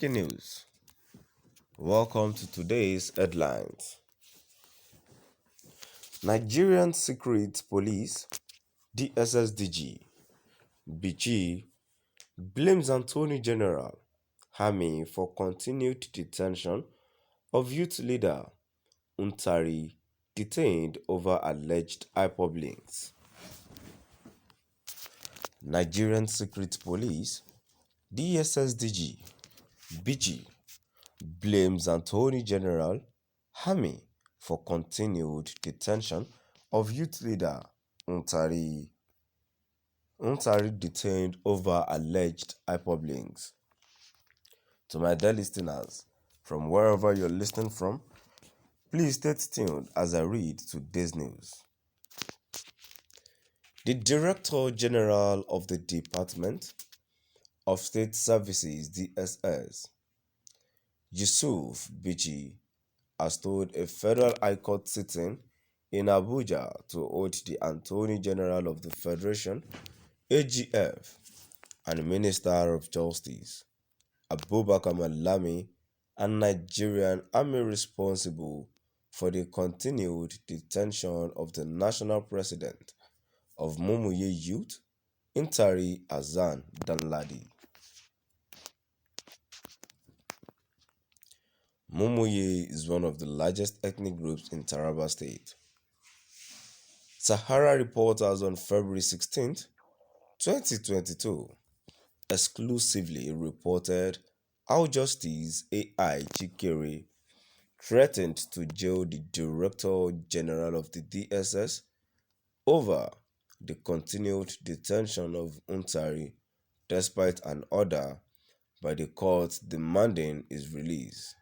Breaking news. Welcome to today's headlines. Nigerian Secret Police DSSDG BG blames Attorney General Hami for continued detention of youth leader Ntari detained over alleged IPOB links. Nigerian Secret Police DSSDG BG blames Attorney General Hami for continued detention of youth leader Ntari detained over alleged IPOB links. To my dear listeners, from wherever you're listening from, please stay tuned as I read today's news. The Director General of the Department of State Services DSS, Yusuf Bichi, has told a federal high court sitting in Abuja to hold the Attorney General of the Federation, AGF, and Minister of Justice, Abubakar Malami, and Nigerian Army responsible for the continued detention of the National President of Mumuye Youth, Ntari Hassan Danladi. Mumuye is one of the largest ethnic groups in Taraba State. Sahara reporters on February 16, 2022, exclusively reported how Justice A.I. Chikere threatened to jail the Director General of the DSS over the continued detention of Ntari despite an order by the court demanding his release.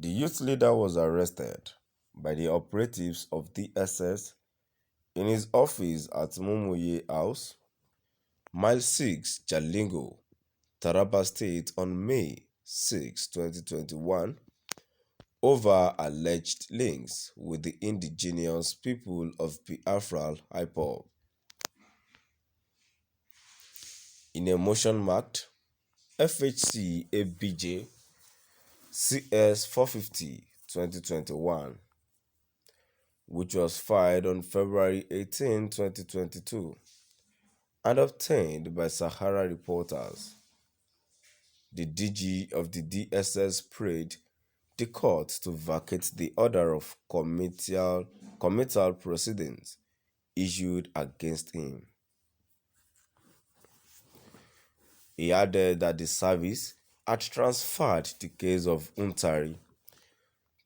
The youth leader was arrested by the operatives of DSS in his office at Mumuye House, Mile 6, Jalingo, Taraba State on May 6, 2021, over alleged links with the indigenous people of Biafra IPOB. In a motion marked FHC ABJ CS 450 2021, which was filed on February 18, 2022, and obtained by Sahara reporters, the DG of the DSS prayed the court to vacate the order of committal proceedings issued against him. He added that the service had transferred the case of Ntari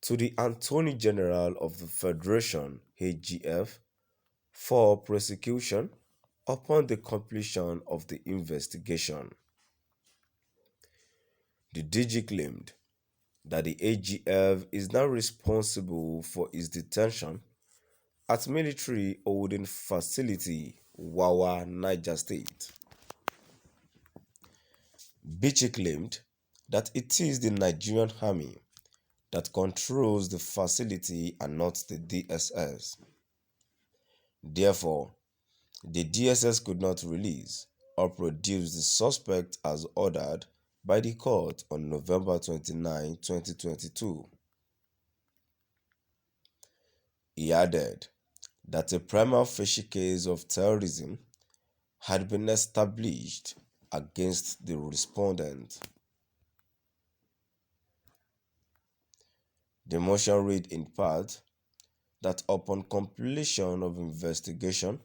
to the Attorney General of the Federation, AGF, for prosecution upon the completion of the investigation. The DG claimed that the AGF is now responsible for his detention at military holding facility Wawa, Niger State. Bichi claimed that it is the Nigerian Army that controls the facility and not the DSS. Therefore, the DSS could not release or produce the suspect as ordered by the court on November 29, 2022. He added that a prima facie case of terrorism had been established against the respondent. The motion read in part that upon completion of investigation,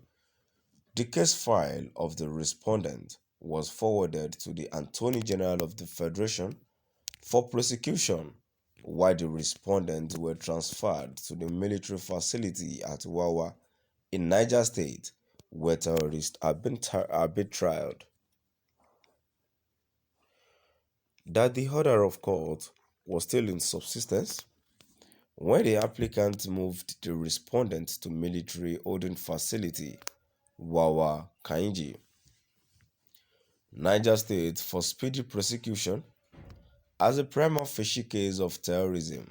the case file of the respondent was forwarded to the Attorney General of the Federation for prosecution, while the respondents were transferred to the military facility at Wawa in Niger State, where terrorists have been tried. That the order of court was still in subsistence when the applicant moved the respondent to military holding facility Wawa Kainji, Niger State, for speedy prosecution, as a prima facie case of terrorism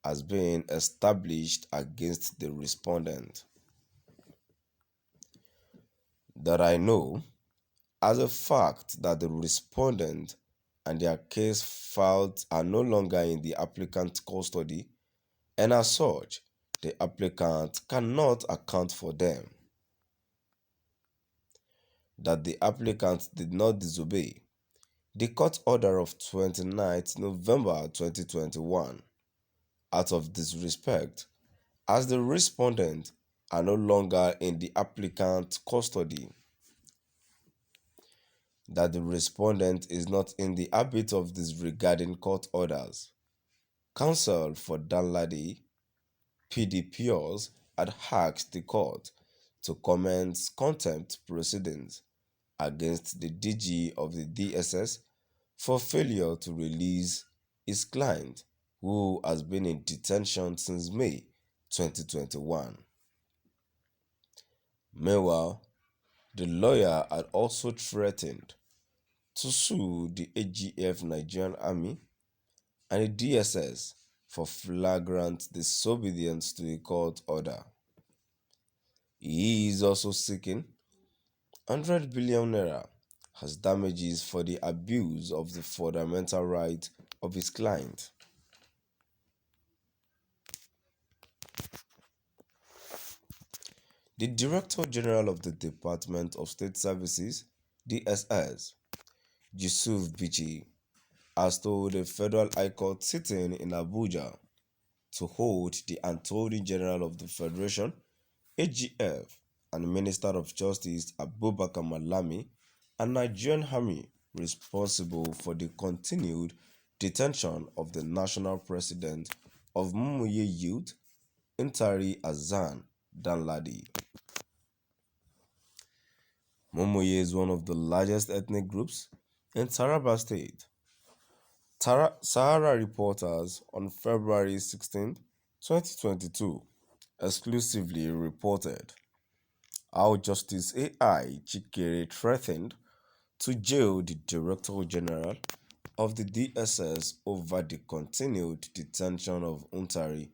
has been established against the respondent. that I know as a fact that the respondent and their case files are no longer in the applicant's custody, and as such, the applicant cannot account for them. That the applicant did not disobey the court order of 29th November 2021 out of disrespect, as the respondent are no longer in the applicant's custody. That the respondent is not in the habit of disregarding court orders. Counsel for Dāñgēr, PDPers, had asked the court to commence contempt proceedings against the DG of the DSS for failure to release his client, who has been in detention since May 2021. Meanwhile, the lawyer had also threatened to sue the AGF Nigerian Army and the DSS for flagrant disobedience to a court order. He is also seeking 100 billion naira as damages for the abuse of the fundamental right of his client. The Director General of the Department of State Services, DSS, Yusuf Bichi, has told a Federal High Court sitting in Abuja to hold the Attorney General of the Federation, AGF, and Minister of Justice Abubakar Malami and Nigerian Army responsible for the continued detention of the national president of Mumuye Youth, Ntari Hassan Danladi. Mumuye is one of the largest ethnic groups in Taraba State. Sahara reporters on February 16, 2022, exclusively reported how Justice A.I. Chikere threatened to jail the Director General of the DSS over the continued detention of Ntari,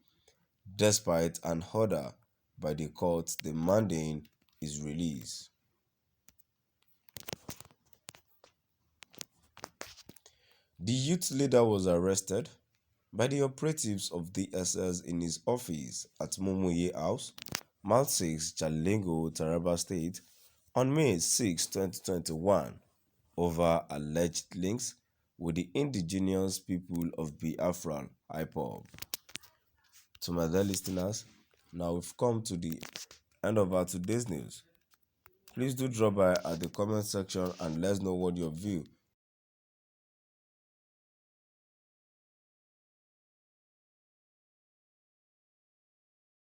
despite an order by the court demanding his release. The youth leader was arrested by the operatives of DSS in his office at Mumuye House, Mile 6, Jalingo, Taraba State, on May 6, 2021, over alleged links with the indigenous people of Biafra IPOB. To my dear listeners, now we've come to the end of our today's news. Please do drop by at the comment section and let us know what your view